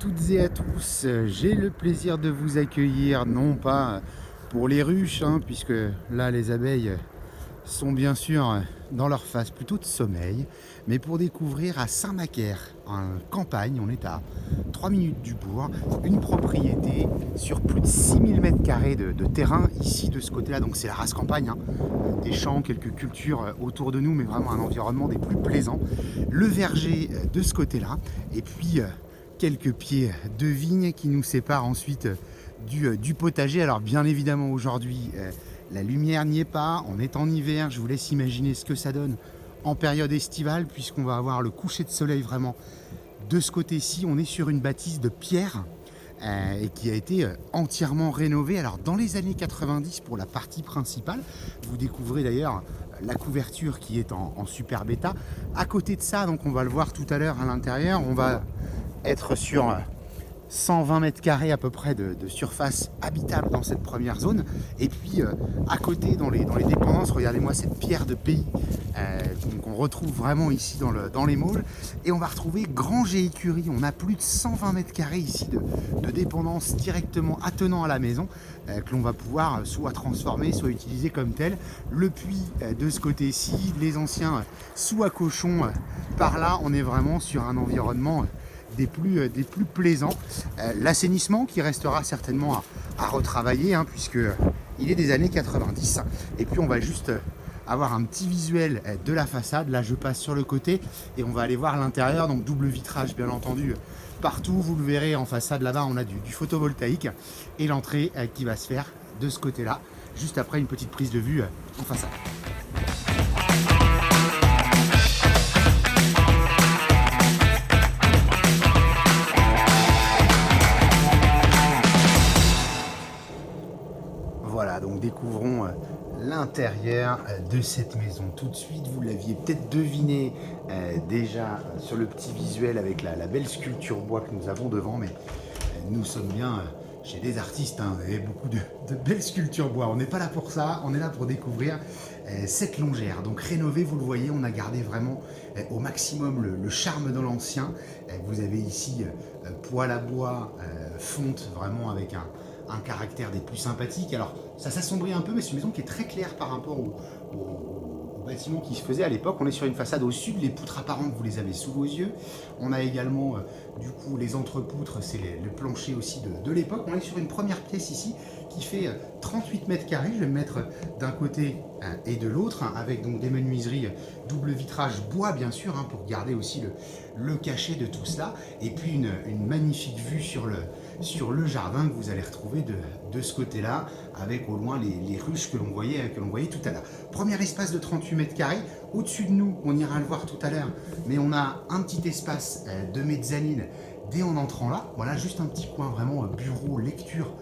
toutes et à tous, j'ai le plaisir de vous accueillir, non pas pour les ruches, puisque là les abeilles sont bien sûr dans leur phase plutôt de sommeil, mais pour découvrir à Saint-Macaire, en campagne, on est à 3 minutes du bourg, une propriété sur plus de 6000 m² de terrain ici de ce côté-là, donc c'est la race campagne, des champs, quelques cultures autour de nous, mais vraiment un environnement des plus plaisants. Le verger de ce côté-là, et puis quelques pieds de vigne qui nous séparent ensuite du potager. Alors bien évidemment aujourd'hui la lumière n'y est pas, on est en hiver, je vous laisse imaginer ce que ça donne en période estivale puisqu'on va avoir le coucher de soleil vraiment de ce côté-ci. On est sur une bâtisse de pierre et qui a été entièrement rénovée. Alors dans les années 90 pour la partie principale, vous découvrez d'ailleurs la couverture qui est en super bêta. À côté de ça, donc on va le voir tout à l'heure à l'intérieur, on va être sur 120 m² à peu près de surface habitable dans cette première zone. Et puis à côté dans les dépendances, regardez-moi cette pierre de pays qu'on retrouve vraiment ici dans les Mauges. Et on va retrouver grange et écurie. On a plus de 120 m² ici de dépendance directement attenant à la maison que l'on va pouvoir soit transformer, soit utiliser comme tel. Le puits de ce côté-ci, les anciens sous à cochon par là, on est vraiment sur un environnement des plus plaisants. L'assainissement qui restera certainement à retravailler puisque il est des années 90. Et puis on va juste avoir un petit visuel de la façade. Là je passe sur le côté et on va aller voir l'intérieur, donc double vitrage bien entendu partout. Vous le verrez en façade là-bas, on a du photovoltaïque et l'entrée qui va se faire de ce côté là juste après une petite prise de vue en façade. Voilà, donc découvrons l'intérieur de cette maison. Tout de suite, vous l'aviez peut-être deviné déjà sur le petit visuel avec la belle sculpture bois que nous avons devant, mais nous sommes bien chez des artistes, et beaucoup de belles sculptures bois. On n'est pas là pour ça, on est là pour découvrir cette longère. Donc rénovée, vous le voyez, on a gardé vraiment au maximum le charme de l'ancien. Vous avez ici poêle à bois, fonte, vraiment avec un caractère des plus sympathiques. Alors ça s'assombrit un peu, mais c'est une maison qui est très claire par rapport au bâtiment qui se faisait à l'époque. On est sur une façade au sud, les poutres apparentes vous les avez sous vos yeux. On a également du coup les entrepoutres, c'est le plancher aussi de l'époque. On est sur une première pièce ici qui fait 38 m². Je vais me mettre d'un côté et de l'autre, avec donc des menuiseries double vitrage bois bien sûr, pour garder aussi le cachet de tout cela. Et puis une magnifique vue sur le jardin que vous allez retrouver de ce côté-là, avec au loin les ruches que l'on voyait tout à l'heure. Premier espace de 38 m². Au-dessus de nous, on ira le voir tout à l'heure, mais on a un petit espace de mezzanine dès en entrant là. Voilà, juste un petit coin vraiment bureau, lecture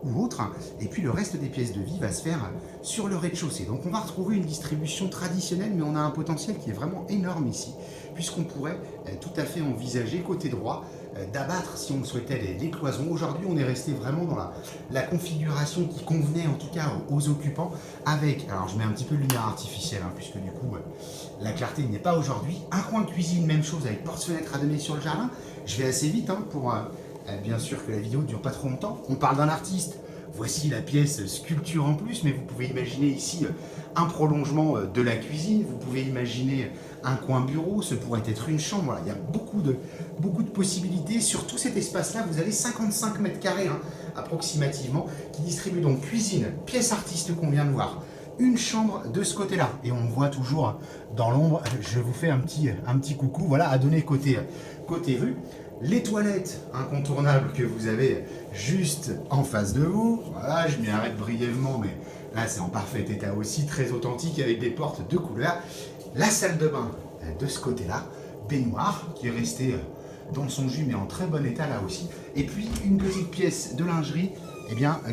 ou autre. Et puis le reste des pièces de vie va se faire sur le rez-de-chaussée. Donc on va retrouver une distribution traditionnelle, mais on a un potentiel qui est vraiment énorme ici, puisqu'on pourrait tout à fait envisager côté droit d'abattre, si on le souhaitait, les cloisons. Aujourd'hui, on est resté vraiment dans la configuration qui convenait en tout cas aux occupants, avec, alors je mets un petit peu de lumière artificielle, puisque du coup la clarté n'est pas aujourd'hui. Un coin de cuisine, même chose, avec porte-fenêtre à donner sur le jardin. Je vais assez vite pour bien sûr que la vidéo ne dure pas trop longtemps. On parle d'un artiste. Voici la pièce sculpture en plus, mais vous pouvez imaginer ici un prolongement de la cuisine. Vous pouvez imaginer un coin bureau, ce pourrait être une chambre. Voilà, il y a beaucoup de possibilités. Sur tout cet espace-là, vous avez 55 m² approximativement, qui distribuent donc cuisine, pièce artiste qu'on vient de voir, une chambre de ce côté-là. Et on voit toujours dans l'ombre, je vous fais un petit coucou, voilà, à donner côté rue. Les toilettes incontournables que vous avez juste en face de vous. Voilà, je m'y arrête brièvement, mais là c'est en parfait état aussi, très authentique avec des portes de couleur. La salle de bain de ce côté-là, baignoire qui est restée dans son jus mais en très bon état là aussi. Et puis une petite pièce de lingerie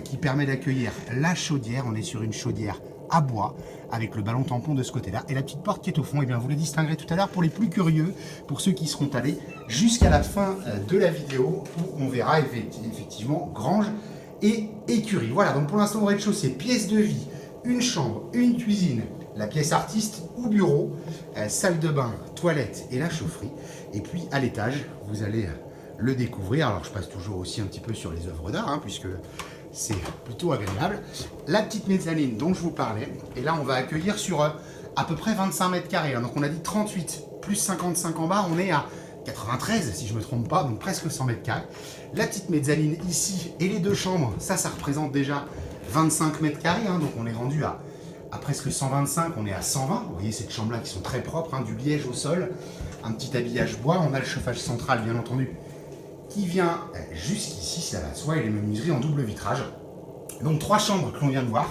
qui permet d'accueillir la chaudière. On est sur une chaudière à bois avec le ballon tampon de ce côté-là et la petite porte qui est au fond. Et bien vous les distinguerez tout à l'heure pour les plus curieux, pour ceux qui seront allés jusqu'à la fin de la vidéo où on verra effectivement grange et écurie. Voilà, donc pour l'instant au rez-de-chaussée, pièce de vie, une chambre, une cuisine, la pièce artiste ou bureau, salle de bain, toilette et la chaufferie. Et puis à l'étage, vous allez le découvrir. Alors je passe toujours aussi un petit peu sur les œuvres d'art, hein, puisque c'est plutôt agréable. La petite mezzanine dont je vous parlais, et là on va accueillir sur à peu près 25 mètres carrés. Donc on a dit 38 plus 55 en bas, on est à 93 si je ne me trompe pas, donc presque 100 mètres carrés. La petite mezzanine ici et les deux chambres, ça représente déjà 25 mètres carrés, hein, donc on est rendu à presque 125, on est à 120. Vous voyez cette chambre là qui sont très propres, hein, du liège au sol, un petit habillage bois, on a le chauffage central bien entendu qui vient jusqu'ici, ça va de soi, et les menuiseries en double vitrage. Donc 3 chambres que l'on vient de voir,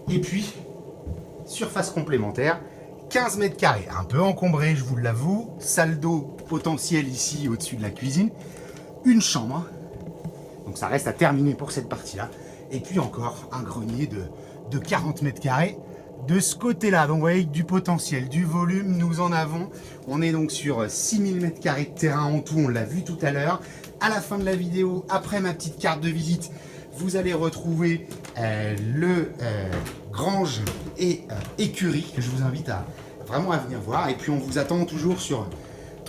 et puis surface complémentaire, 15 mètres carrés, un peu encombré je vous l'avoue, salle d'eau potentielle ici au-dessus de la cuisine, une chambre, donc ça reste à terminer pour cette partie-là, et puis encore un grenier de 40 mètres carrés de ce côté-là. Donc vous voyez, du potentiel, du volume, nous en avons. On est donc sur 6000 mètres carrés de terrain en tout, on l'a vu tout à l'heure. À la fin de la vidéo, après ma petite carte de visite, vous allez retrouver le grange et écurie que je vous invite à vraiment à venir voir. Et puis on vous attend toujours sur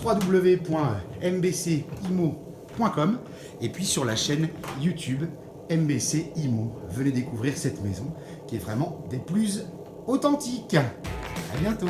www.mbcimo.com et puis sur la chaîne YouTube MBC Imo. Venez découvrir cette maison qui est vraiment des plus authentiques. À bientôt.